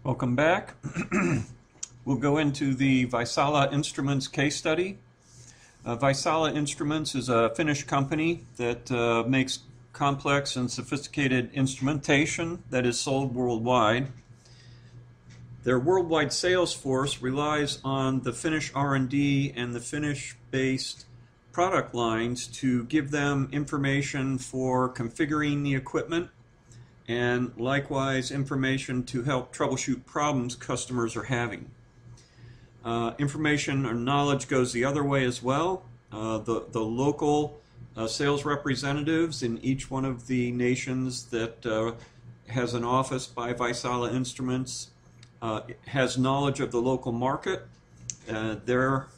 Welcome back. We'll go into the Vaisala Instruments case study. Vaisala Instruments is a Finnish company that makes complex and sophisticated instrumentation that is sold worldwide. Their worldwide sales force relies on the Finnish R&D and the Finnish-based product lines to give them information for configuring the equipment, and likewise information to help troubleshoot problems customers are having. Information or knowledge goes the other way as well. The local sales representatives in each one of the nations that has an office by Vaisala Instruments has knowledge of the local market. They're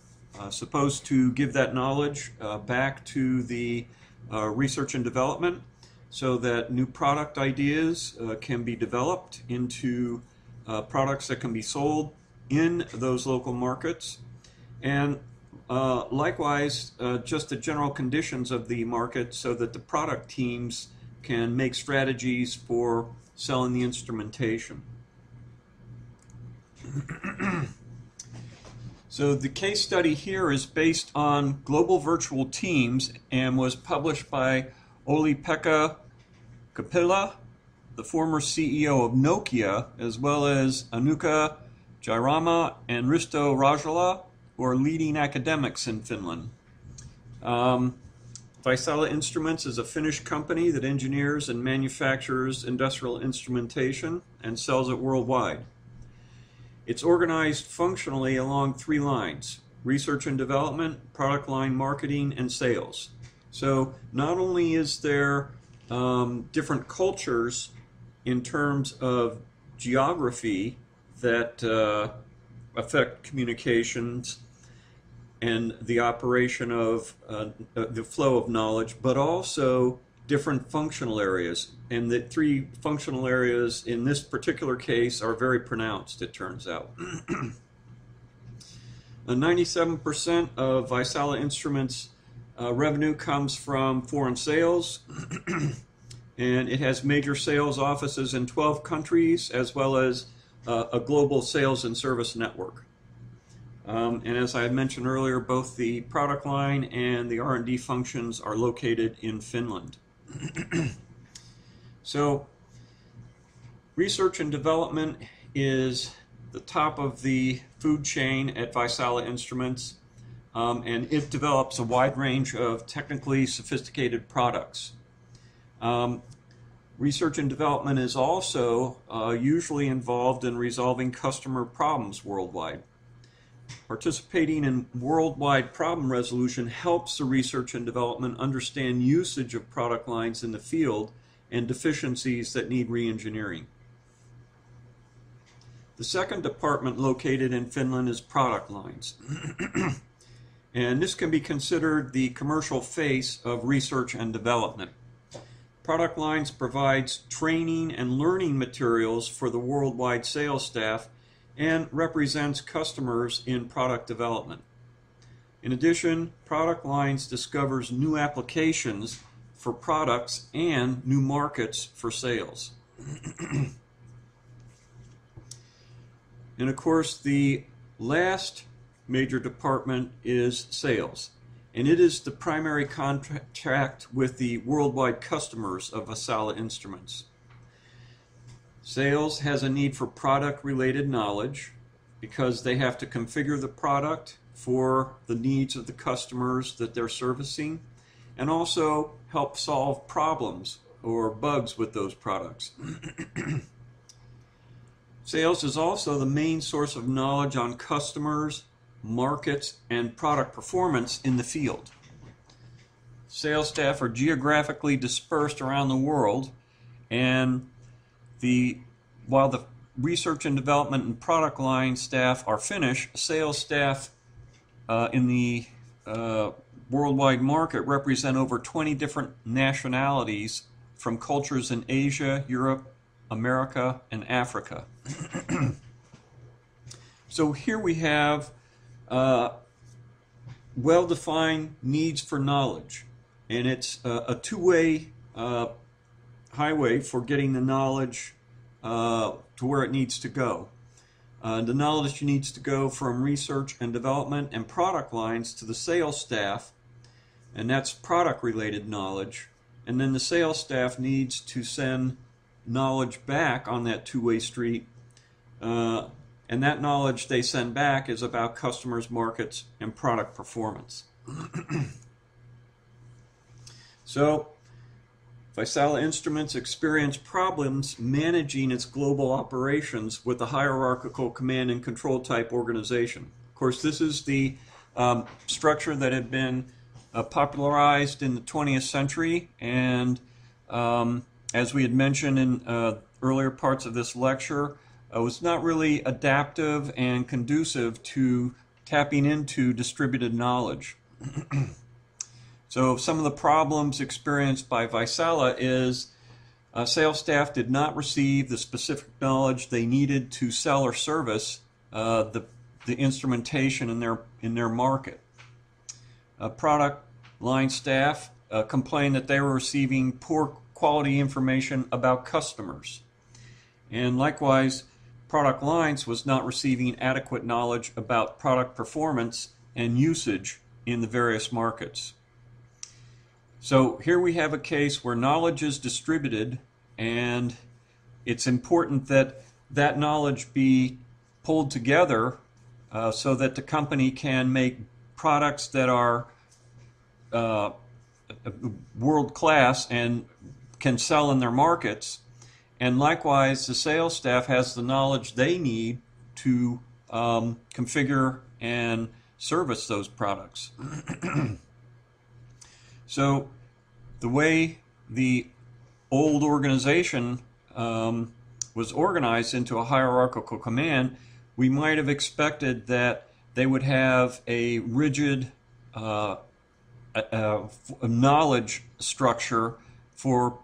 supposed to give that knowledge back to the research and development, so that new product ideas can be developed into products that can be sold in those local markets. And likewise, just the general conditions of the market so that the product teams can make strategies for selling the instrumentation. So the case study here is based on global virtual teams and was published by Olli-Pekka Kapila, the former CEO of Nokia, as well as Anuka Jairama and Risto Rajala, who are leading academics in Finland. Vaisala Instruments is a Finnish company that engineers and manufactures industrial instrumentation and sells it worldwide. It's organized functionally along three lines: research and development, product line marketing, and sales. So not only is there different cultures in terms of geography that affect communications and the operation of the flow of knowledge, but also different functional areas. And the three functional areas in this particular case are very pronounced, it turns out. 97% of Vaisala Instruments revenue comes from foreign sales, and it has major sales offices in 12 countries, as well as a global sales and service network. And as I mentioned earlier, both the product line and the R&D functions are located in Finland. So, research and development is the top of the food chain at Vaisala Instruments. And it develops a wide range of technically sophisticated products. Research and development is also usually involved in resolving customer problems worldwide. Participating in worldwide problem resolution helps the research and development understand usage of product lines in the field and deficiencies that need re-engineering. The second department located in Finland is product lines. And this can be considered the commercial face of research and development. Product lines provides training and learning materials for the worldwide sales staff and represents customers in product development. In addition, product lines discovers new applications for products and new markets for sales. And of course, the last major department is sales, and it is the primary contact with the worldwide customers of Vaisala Instruments. Sales has a need for product-related knowledge because they have to configure the product for the needs of the customers that they're servicing, and also help solve problems or bugs with those products. Sales is also the main source of knowledge on customers, markets, and product performance in the field. Sales staff are geographically dispersed around the world, and while the research and development and product line staff are Finnish, sales staff in the worldwide market represent over 20 different nationalities from cultures in Asia, Europe, America, and Africa. So here we have well-defined needs for knowledge, and it's a two-way highway for getting the knowledge to where it needs to go. The knowledge needs to go from research and development and product lines to the sales staff, and that's product-related knowledge. And then the sales staff needs to send knowledge back on that two-way street, and that knowledge they send back is about customers, markets, and product performance. So, Vaisala Instruments experienced problems managing its global operations with a hierarchical command and control type organization. Of course, this is the structure that had been popularized in the 20th century, and as we had mentioned in earlier parts of this lecture, was not really adaptive and conducive to tapping into distributed knowledge. So some of the problems experienced by Vaisala is sales staff did not receive the specific knowledge they needed to sell or service the instrumentation in their market. Product line staff complained that they were receiving poor quality information about customers. And likewise, product lines was not receiving adequate knowledge about product performance and usage in the various markets. So here we have a case where knowledge is distributed, and it's important that that knowledge be pulled together so that the company can make products that are world-class and can sell in their markets. And likewise, the sales staff has the knowledge they need to configure and service those products. So the way the old organization was organized into a hierarchical command, we might have expected that they would have a rigid knowledge structure for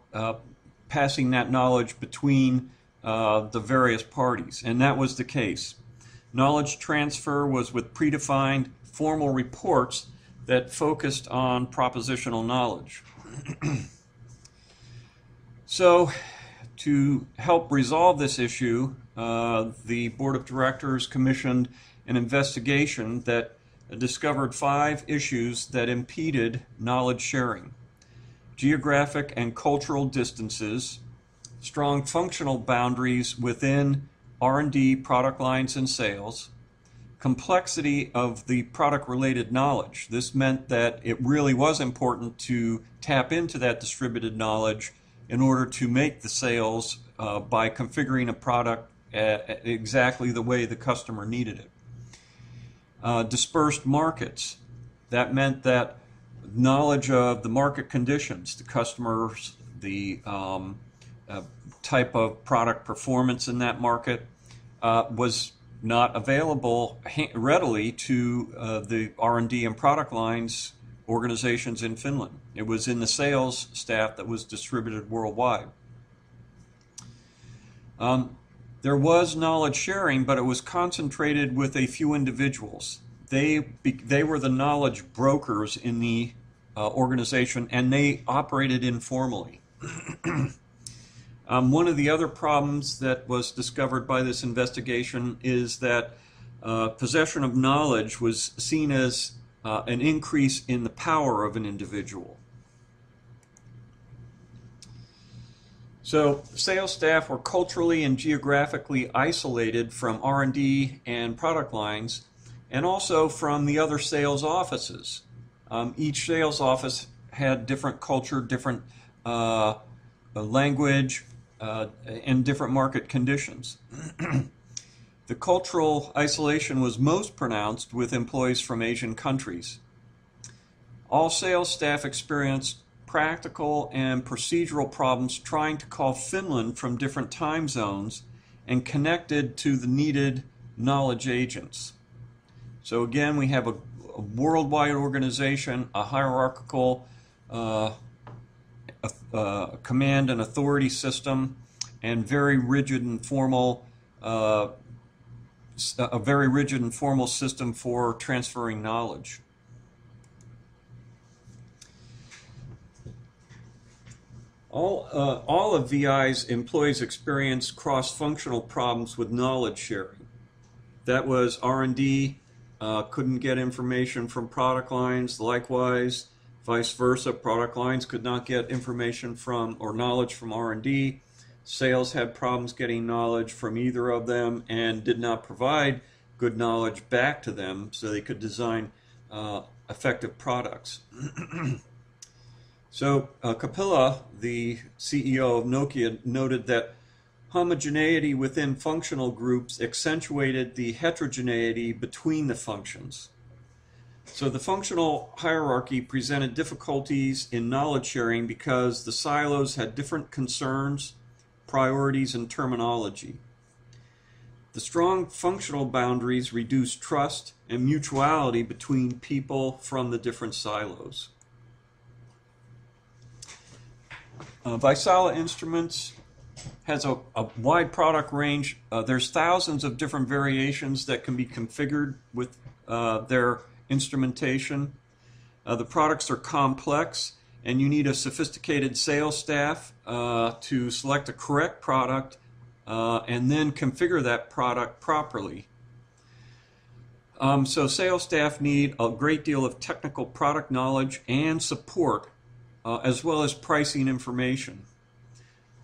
passing that knowledge between the various parties, and that was the case. Knowledge transfer was with predefined formal reports that focused on propositional knowledge. So, to help resolve this issue, the Board of Directors commissioned an investigation that discovered 5 issues that impeded knowledge sharing: geographic and cultural distances, strong functional boundaries within R&D, product lines, and sales, complexity of the product-related knowledge. This meant that it really was important to tap into that distributed knowledge in order to make the sales by configuring a product exactly the way the customer needed it. Dispersed markets. That meant that knowledge of the market conditions, the customers, the type of product performance in that market was not available readily to the R&D and product lines organizations in Finland. It was in the sales staff that was distributed worldwide. There was knowledge sharing, but it was concentrated with a few individuals. They were the knowledge brokers in the organization, and they operated informally. One of the other problems that was discovered by this investigation is that possession of knowledge was seen as an increase in the power of an individual. So sales staff were culturally and geographically isolated from R&D and product lines, and also from the other sales offices. Each sales office had different culture, different language, and different market conditions. The cultural isolation was most pronounced with employees from Asian countries. All sales staff experienced practical and procedural problems trying to call Finland from different time zones and connected to the needed knowledge agents. So again, we have a worldwide organization, a hierarchical command and authority system, and very rigid and formal, a very rigid and formal system for transferring knowledge. All of VI's employees experience cross-functional problems with knowledge sharing. that was R&D couldn't get information from product lines. Likewise, vice versa, product lines could not get information from or knowledge from R&D. Sales had problems getting knowledge from either of them and did not provide good knowledge back to them so they could design effective products. So Kapila, the CEO of Nokia, noted that homogeneity within functional groups accentuated the heterogeneity between the functions. So the functional hierarchy presented difficulties in knowledge sharing because the silos had different concerns, priorities, and terminology. The strong functional boundaries reduced trust and mutuality between people from the different silos. Vaisala Instruments has a wide product range. There's thousands of different variations that can be configured with their instrumentation. The products are complex, and you need a sophisticated sales staff to select the correct product and then configure that product properly. So sales staff need a great deal of technical product knowledge and support, as well as pricing information.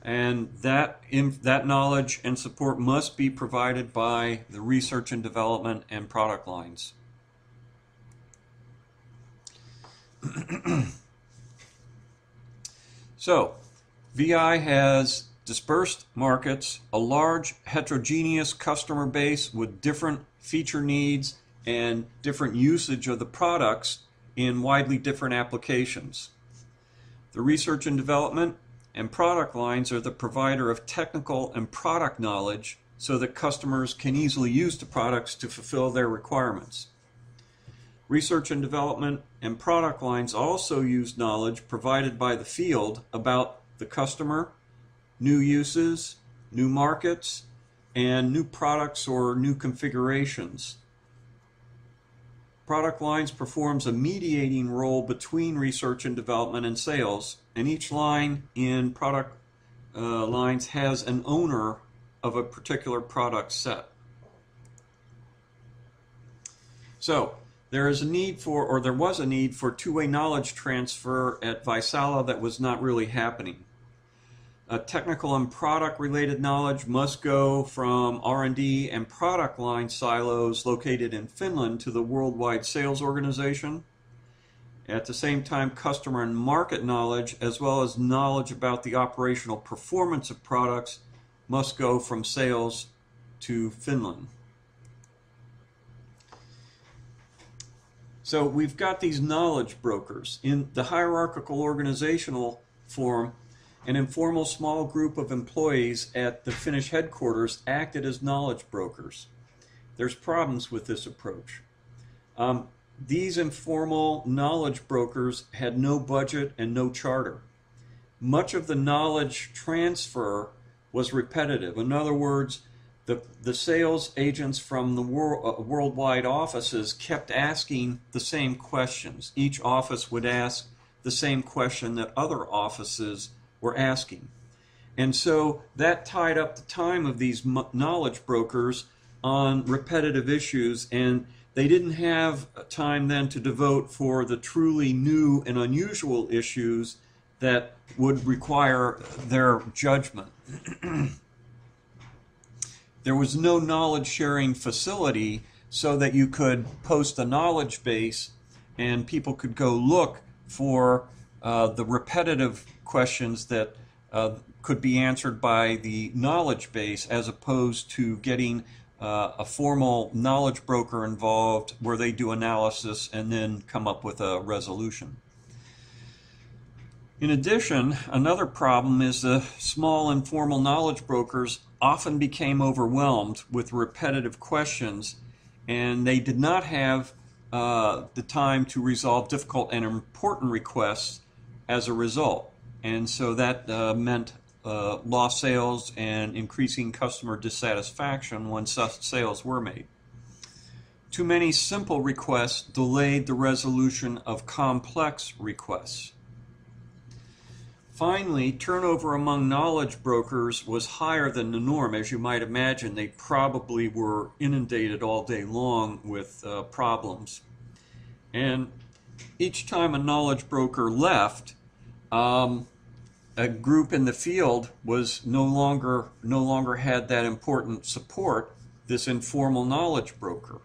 And that knowledge and support must be provided by the research and development and product lines. So, VI has dispersed markets, a large heterogeneous customer base with different feature needs and different usage of the products in widely different applications. The research and development and product lines are the provider of technical and product knowledge so that customers can easily use the products to fulfill their requirements. Research and development and product lines also use knowledge provided by the field about the customer, new uses, new markets, and new products or new configurations. Product lines performs a mediating role between research and development and sales, and each line in product lines has an owner of a particular product set. So, there was a need for two-way knowledge transfer at Vaisala that was not really happening. Technical and product-related knowledge must go from R&D and product line silos located in Finland to the worldwide sales organization. At the same time, customer and market knowledge, as well as knowledge about the operational performance of products, must go from sales to Finland. So we've got these knowledge brokers. In the hierarchical organizational form, an informal small group of employees at the Finnish headquarters acted as knowledge brokers. There's problems with this approach. These informal knowledge brokers had no budget and no charter. Much of the knowledge transfer was repetitive. In other words, the sales agents from the worldwide offices kept asking the same questions. Each office would ask the same question that other offices were asking. And so that tied up the time of these knowledge brokers on repetitive issues, and they didn't have time then to devote for the truly new and unusual issues that would require their judgment. There was no knowledge sharing facility so that you could post a knowledge base and people could go look for the repetitive questions that could be answered by the knowledge base, as opposed to getting a formal knowledge broker involved where they do analysis and then come up with a resolution. In addition, another problem is the small informal knowledge brokers often became overwhelmed with repetitive questions, and they did not have the time to resolve difficult and important requests as a result. And so that meant lost sales and increasing customer dissatisfaction when such sales were made. Too many simple requests delayed the resolution of complex requests. Finally, turnover among knowledge brokers was higher than the norm. As you might imagine, they probably were inundated all day long with problems. And each time a knowledge broker left, a group in the field was no longer had that important support, this informal knowledge broker.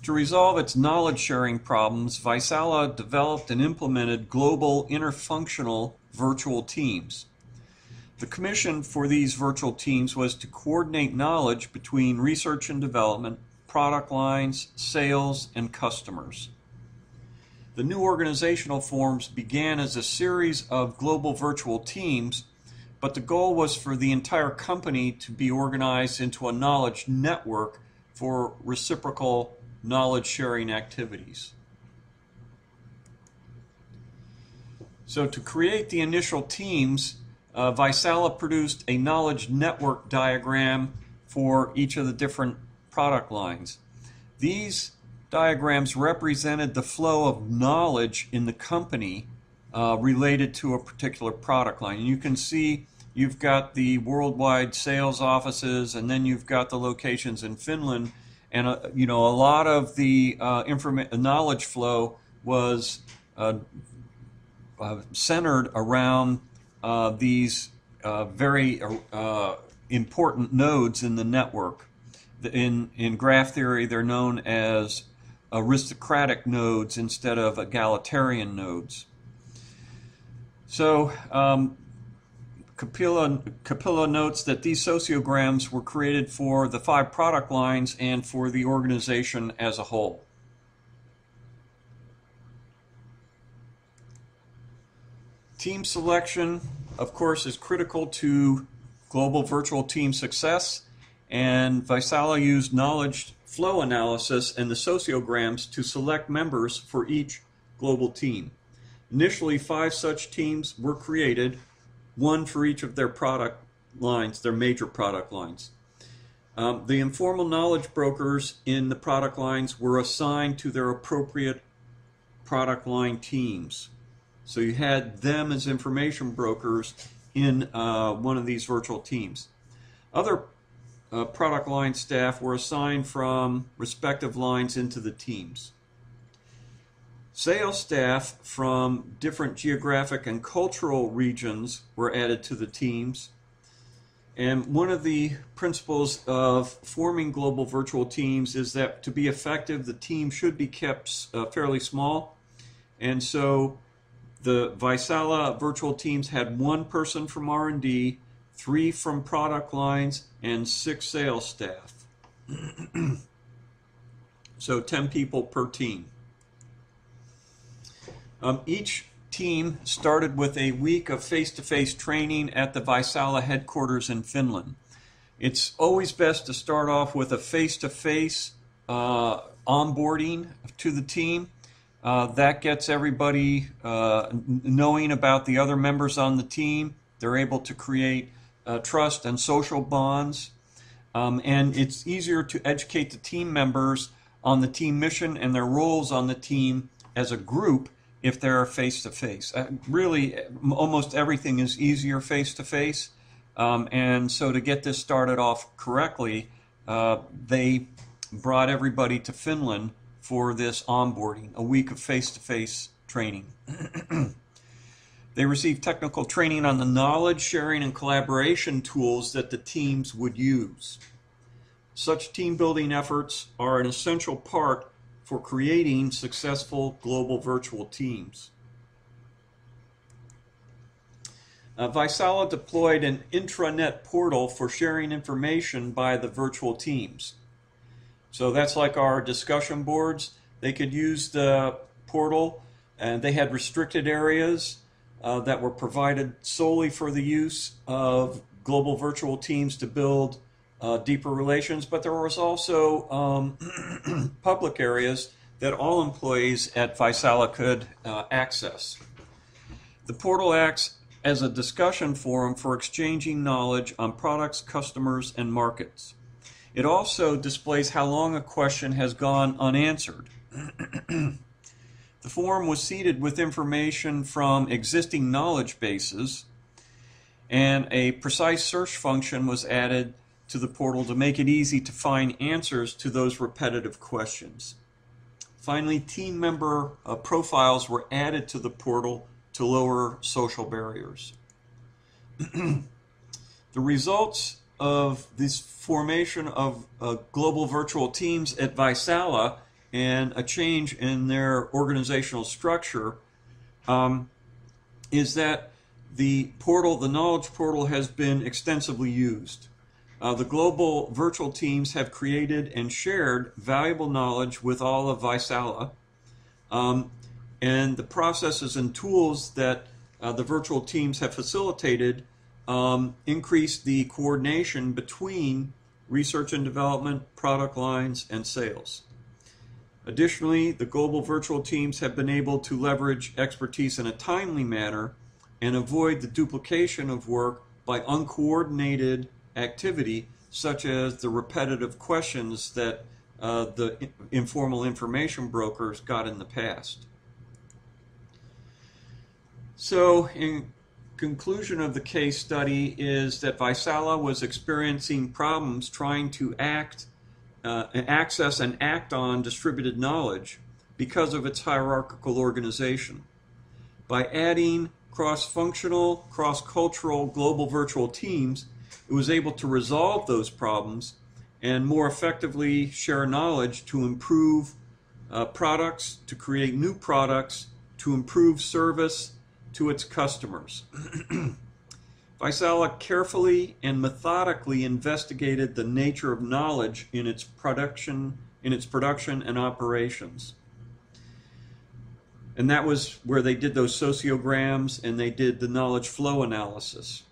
To resolve its knowledge-sharing problems, Vaisala developed and implemented global interfunctional virtual teams. The commission for these virtual teams was to coordinate knowledge between research and development, product lines, sales, and customers. The new organizational forms began as a series of global virtual teams, but the goal was for the entire company to be organized into a knowledge network for reciprocal knowledge-sharing activities. So to create the initial teams, Vaisala produced a knowledge network diagram for each of the different product lines. These diagrams represented the flow of knowledge in the company related to a particular product line. And you can see you've got the worldwide sales offices, and then you've got the locations in Finland. And a lot of the knowledge flow was centered around these very important nodes in the network. In graph theory, they're known as aristocratic nodes instead of egalitarian nodes. So Kapila notes that these sociograms were created for the 5 product lines and for the organization as a whole. Team selection, of course, is critical to global virtual team success, and Vaisala used knowledge flow analysis and the sociograms to select members for each global team. Initially, 5 such teams were created, 1 for each of their product lines, their major product lines. The informal knowledge brokers in the product lines were assigned to their appropriate product line teams. So you had them as information brokers in one of these virtual teams. Other product line staff were assigned from respective lines into the teams. Sales staff from different geographic and cultural regions were added to the teams. And one of the principles of forming global virtual teams is that to be effective, the team should be kept fairly small. And so the Vaisala virtual teams had 1 person from R&D, 3 from product lines, and 6 sales staff. So 10 people per team. Each team started with a week of face-to-face training at the Vaisala headquarters in Finland. It's always best to start off with a face-to-face onboarding to the team. That gets everybody knowing about the other members on the team. They're able to create trust and social bonds. And it's easier to educate the team members on the team mission and their roles on the team as a group if they're face-to-face. Really, almost everything is easier face-to-face. And so to get this started off correctly, they brought everybody to Finland for this onboarding, a week of face-to-face training. They received technical training on the knowledge sharing and collaboration tools that the teams would use. Such team building efforts are an essential part for creating successful global virtual teams. Vaisala deployed an intranet portal for sharing information by the virtual teams. So that's like our discussion boards. They could use the portal, and they had restricted areas that were provided solely for the use of global virtual teams to build deeper relations, but there was also public areas that all employees at Vaisala could access. The portal acts as a discussion forum for exchanging knowledge on products, customers, and markets. It also displays how long a question has gone unanswered. The forum was seeded with information from existing knowledge bases, and a precise search function was added to the portal to make it easy to find answers to those repetitive questions. Finally, team member profiles were added to the portal to lower social barriers. The results of this formation of global virtual teams at Vaisala and a change in their organizational structure is that the portal, the knowledge portal, has been extensively used. The global virtual teams have created and shared valuable knowledge with all of Vaisala, and the processes and tools that the virtual teams have facilitated increase the coordination between research and development, product lines, and sales. Additionally, the global virtual teams have been able to leverage expertise in a timely manner and avoid the duplication of work by uncoordinated activity, such as the repetitive questions that the informal information brokers got in the past. So, in conclusion of the case study is that Vaisala was experiencing problems trying to access and act on distributed knowledge because of its hierarchical organization. By adding cross-functional, cross-cultural global virtual teams, it was able to resolve those problems and more effectively share knowledge to improve products, to create new products, to improve service to its customers. Vaisala carefully and methodically investigated the nature of knowledge in its production and operations. And that was where they did those sociograms and they did the knowledge flow analysis.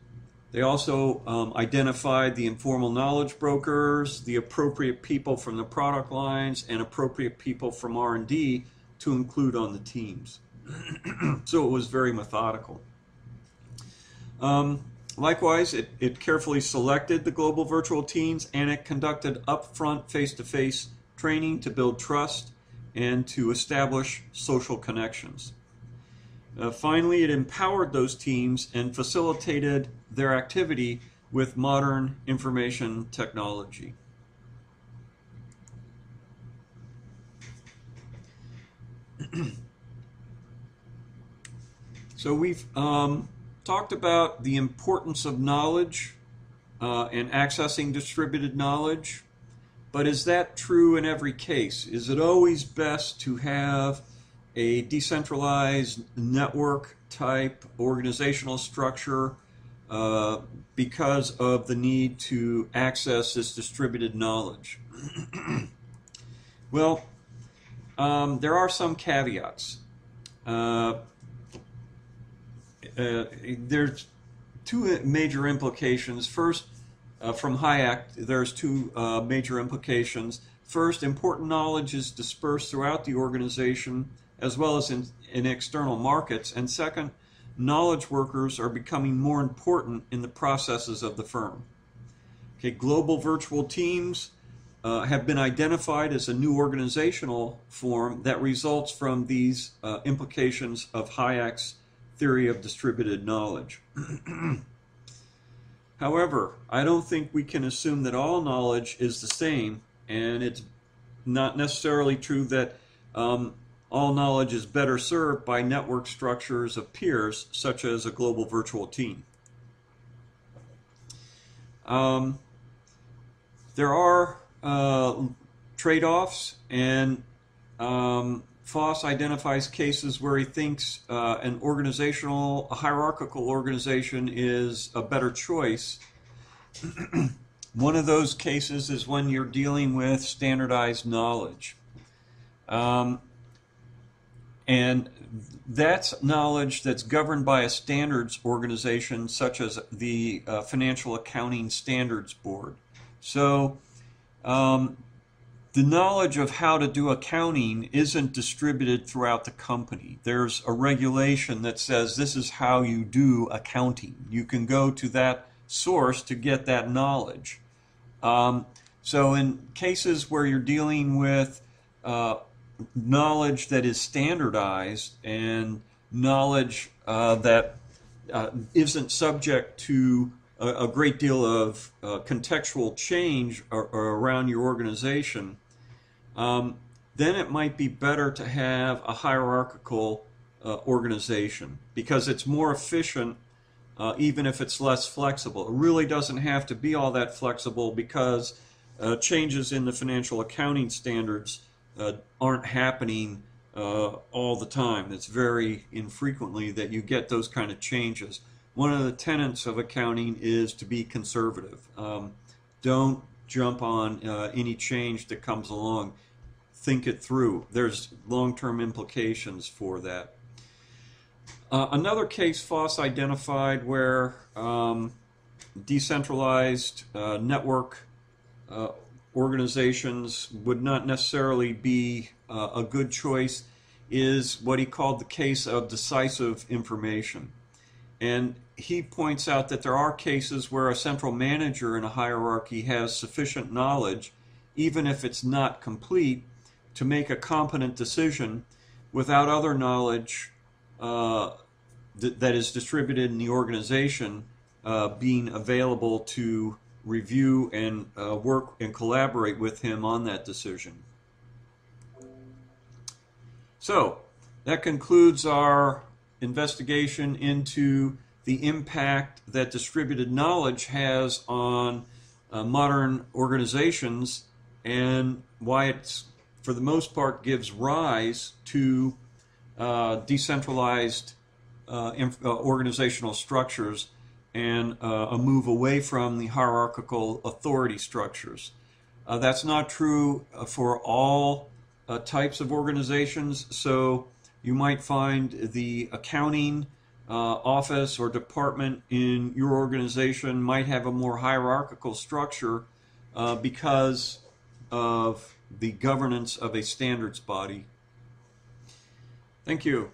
They also identified the informal knowledge brokers, the appropriate people from the product lines, and appropriate people from R&D to include on the teams. So it was very methodical. Likewise, it carefully selected the global virtual teams, and it conducted upfront face-to-face training to build trust and to establish social connections. Finally, it empowered those teams and facilitated their activity with modern information technology. So we've talked about the importance of knowledge and accessing distributed knowledge, but is that true in every case? Is it always best to have a decentralized network type organizational structure because of the need to access this distributed knowledge? Well, there are some caveats. There's two major implications. First, from Hayek, there's two major implications. First, important knowledge is dispersed throughout the organization as well as in external markets. And second, knowledge workers are becoming more important in the processes of the firm. Okay, global virtual teams have been identified as a new organizational form that results from these implications of Hayek's theory of distributed knowledge. However, I don't think we can assume that all knowledge is the same, and it's not necessarily true that all knowledge is better served by network structures of peers, such as a global virtual team. There are trade-offs, and Foss identifies cases where he thinks a hierarchical organization is a better choice. One of those cases is when you're dealing with standardized knowledge. And that's knowledge that's governed by a standards organization such as the Financial Accounting Standards Board. So the knowledge of how to do accounting isn't distributed throughout the company. There's a regulation that says this is how you do accounting. You can go to that source to get that knowledge. So in cases where you're dealing with knowledge that is standardized and knowledge that isn't subject to a great deal of contextual change around your organization, then it might be better to have a hierarchical organization, because it's more efficient even if it's less flexible. It really doesn't have to be all that flexible, because changes in the financial accounting standards aren't happening all the time. It's very infrequently that you get those kind of changes. One of the tenets of accounting is to be conservative. Don't jump on any change that comes along. Think it through. There's long-term implications for that. Another case Foss identified where decentralized network organizations would not necessarily be a good choice is what he called the case of decisive information. And he points out that there are cases where a central manager in a hierarchy has sufficient knowledge, even if it's not complete, to make a competent decision without other knowledge that is distributed in the organization being available to review and work and collaborate with him on that decision. So that concludes our investigation into the impact that distributed knowledge has on modern organizations, and why it's, for the most part, gives rise to decentralized organizational structures and a move away from the hierarchical authority structures. That's not true for all types of organizations. So you might find the accounting office or department in your organization might have a more hierarchical structure because of the governance of a standards body. Thank you.